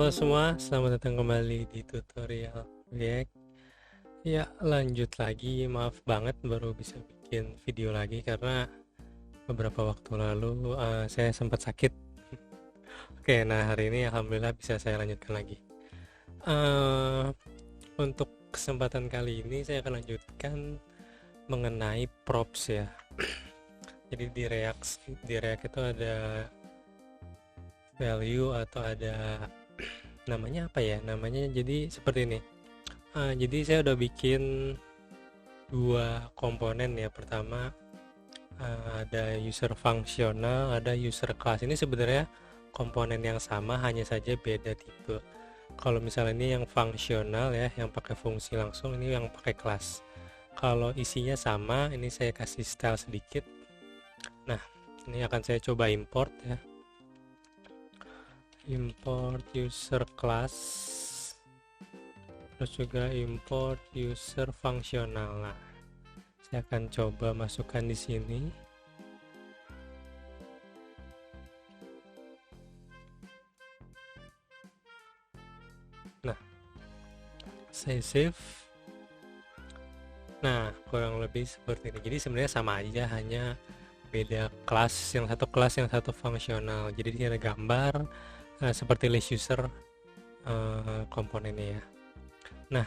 Halo semua, selamat datang kembali di tutorial React. Ya, lanjut lagi. Maaf banget baru bisa bikin video lagi karena beberapa waktu lalu saya sempat sakit. Oke, nah hari ini alhamdulillah bisa saya lanjutkan lagi. Eh, untuk kesempatan kali ini saya akan lanjutkan mengenai props ya. Jadi di React itu ada value atau ada namanya apa ya? Namanya jadi seperti ini. Jadi saya udah bikin dua komponen ya. Pertama ada user fungsional, ada user class. Ini sebenarnya komponen yang sama, hanya saja beda tipe. Kalau misalnya ini yang fungsional ya, yang pakai fungsi langsung, ini yang pakai kelas. Kalau isinya sama, ini saya kasih style sedikit. Nah, ini akan saya coba import ya. Import user class, terus juga import user fungsional. Nah, saya akan coba masukkan di sini. Nah, saya save. Nah, kurang lebih seperti ini. Jadi sebenarnya sama aja, hanya beda kelas, yang satu kelas, yang satu fungsional. Jadi di sini ada gambar seperti list user komponennya ya. Nah,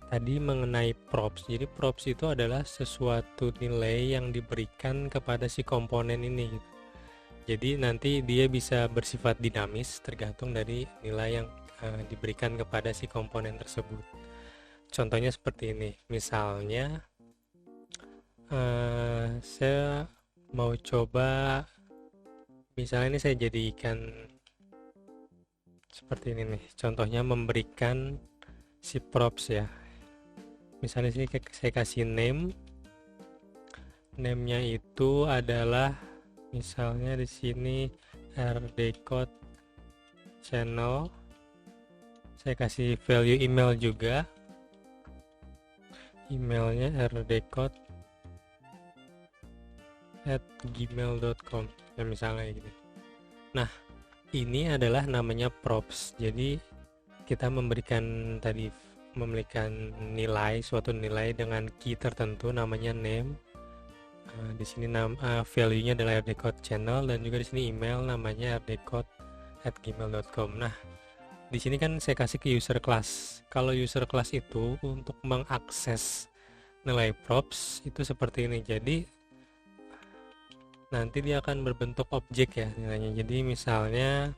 tadi mengenai props. Jadi props itu adalah sesuatu nilai yang diberikan kepada si komponen ini. Jadi nanti dia bisa bersifat dinamis tergantung dari nilai yang diberikan kepada si komponen tersebut. Contohnya seperti ini. Misalnya saya mau coba, misalnya ini saya jadikan seperti ini nih. Contohnya memberikan si props ya. Misalnya sini saya kasih name-nya itu adalah misalnya di sini rdcode channel. Saya kasih value email juga. Emailnya rdcode@gmail.com ya, misalnya gitu. Nah, ini adalah namanya props. Jadi kita memberikan nilai, suatu nilai dengan key tertentu, namanya name. Di sini value-nya adalah rdcode channel, dan juga di sini email namanya rdcode@gmail.com. Nah, di sini kan saya kasih ke user class. Kalau user class itu untuk mengakses nilai props itu seperti ini. Jadi nanti dia akan berbentuk objek ya nilainya. Jadi misalnya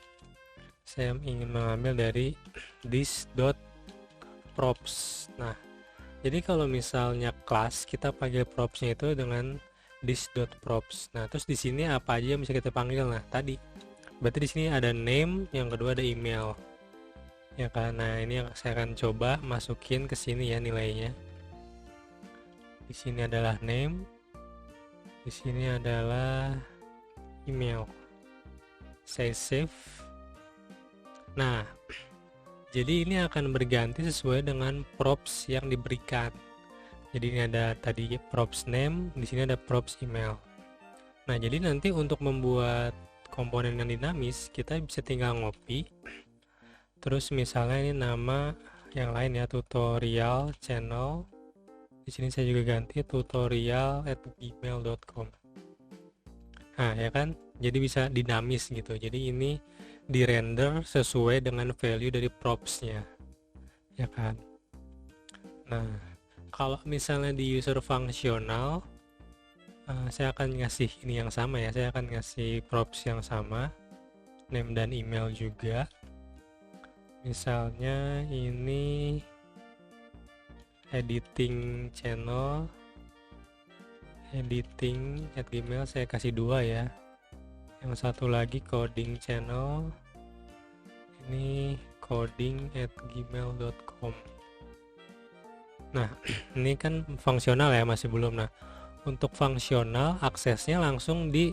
saya ingin mengambil dari this.props. Nah, jadi kalau misalnya kelas, kita panggil propsnya itu dengan this.props. Nah, terus di sini apa aja yang bisa kita panggil? Nah, tadi berarti di sini ada name, yang kedua ada email. Ya kan? Nah, ini yang saya akan coba masukin ke sini ya nilainya. Di sini adalah name, di sini adalah email. Saya save. Nah, jadi ini akan berganti sesuai dengan props yang diberikan. Jadi ini ada tadi props name, di sini ada props email. Nah, jadi nanti untuk membuat komponen yang dinamis, kita bisa tinggal ngopi. Terus misalnya ini nama yang lain ya, tutorial channel. Di sini saya juga ganti tutorial@gmail.com. Nah, ya kan? Jadi bisa dinamis gitu. Jadi ini di render sesuai dengan value dari propsnya, ya kan? Nah, kalau misalnya di user fungsional, saya akan ngasih ini yang sama ya. Saya akan ngasih props yang sama, name dan email juga. Misalnya ini editing channel, editing@gmail, saya kasih dua ya. Yang satu lagi coding channel, ini coding@gmail.com. Nah, ini kan fungsional ya, masih belum. Nah, untuk fungsional aksesnya langsung di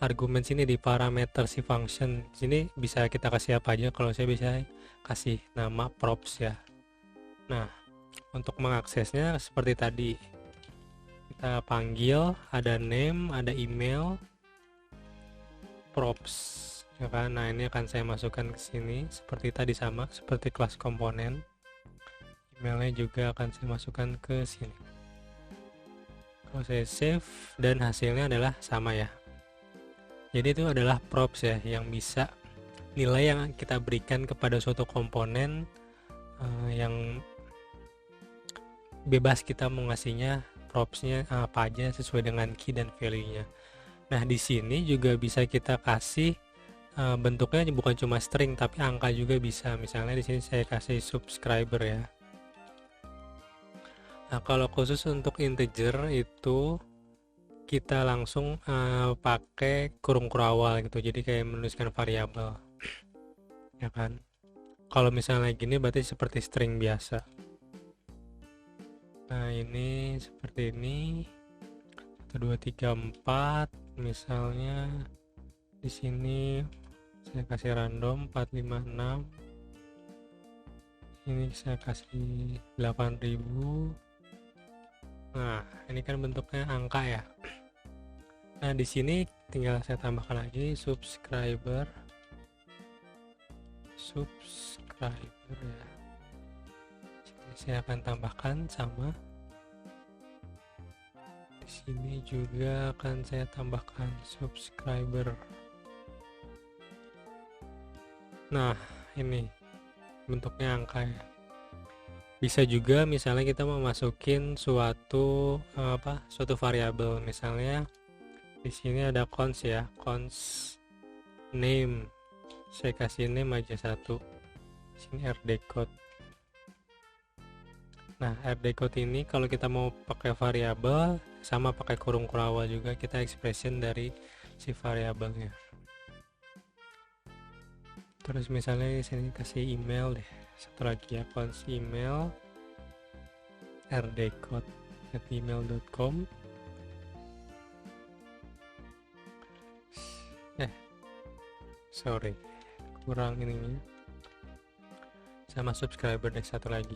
argumen sini, di parameter si function. Sini bisa kita kasih apa aja. Kalau saya bisa kasih nama props ya. Nah, untuk mengaksesnya seperti tadi, kita panggil ada name, ada email, props ya kan. Nah, ini akan saya masukkan ke sini seperti tadi, sama seperti kelas komponen. Emailnya juga akan saya masukkan ke sini. Kalau saya save dan hasilnya adalah sama ya. Jadi itu adalah props ya, yang bisa nilai yang kita berikan kepada suatu komponen yang bebas kita mau ngasihnya propsnya apa aja sesuai dengan key dan value-nya. Nah, di sini juga bisa kita kasih bentuknya bukan cuma string tapi angka juga bisa. Misalnya di sini saya kasih subscriber ya. Nah, kalau khusus untuk integer itu kita langsung pakai kurung awal gitu. Jadi kayak menuliskan variabel. Ya kan? Kalau misalnya gini berarti seperti string biasa. Nah, ini seperti ini. 1 2 3 4 misalnya di sini saya kasih random 4 5 6. Ini saya kasih 8000. Nah, ini kan bentuknya angka ya. Nah, di sini tinggal saya tambahkan lagi subscriber ya. Sini saya akan tambahkan sama. Di sini juga akan saya tambahkan subscriber. Nah, ini bentuknya angka ya. Bisa juga misalnya kita mau masukin suatu variabel. Misalnya di sini ada cons ya, cons name. Saya kasih name aja satu. Sini rdcode. Nah, rdcode ini kalau kita mau pakai variabel sama pakai kurung awal juga, kita expression dari si variabelnya. Terus misalnya di sini kasih email deh. Satu lagi ya, cons email rdcode@email.com. Sorry, kurang ininya. Sama subscriber deh satu lagi.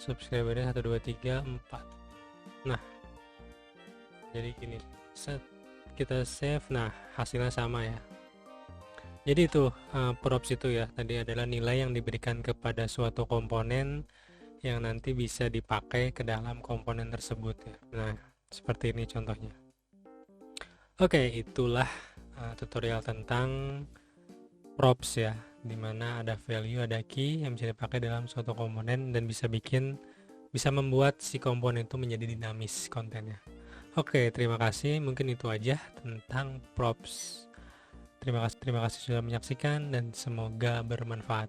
Subscribernya 1 2 3 4. Nah, jadi gini. Set kita save. Nah, hasilnya sama ya. Jadi itu props itu ya, tadi adalah nilai yang diberikan kepada suatu komponen yang nanti bisa dipakai ke dalam komponen tersebut ya. Nah, seperti ini contohnya. Oke, itulah tutorial tentang props ya, dimana ada value, ada key yang bisa dipakai dalam suatu komponen dan bisa membuat si komponen itu menjadi dinamis kontennya. Oke, terima kasih. Mungkin itu aja tentang props. Terima kasih sudah menyaksikan dan semoga bermanfaat.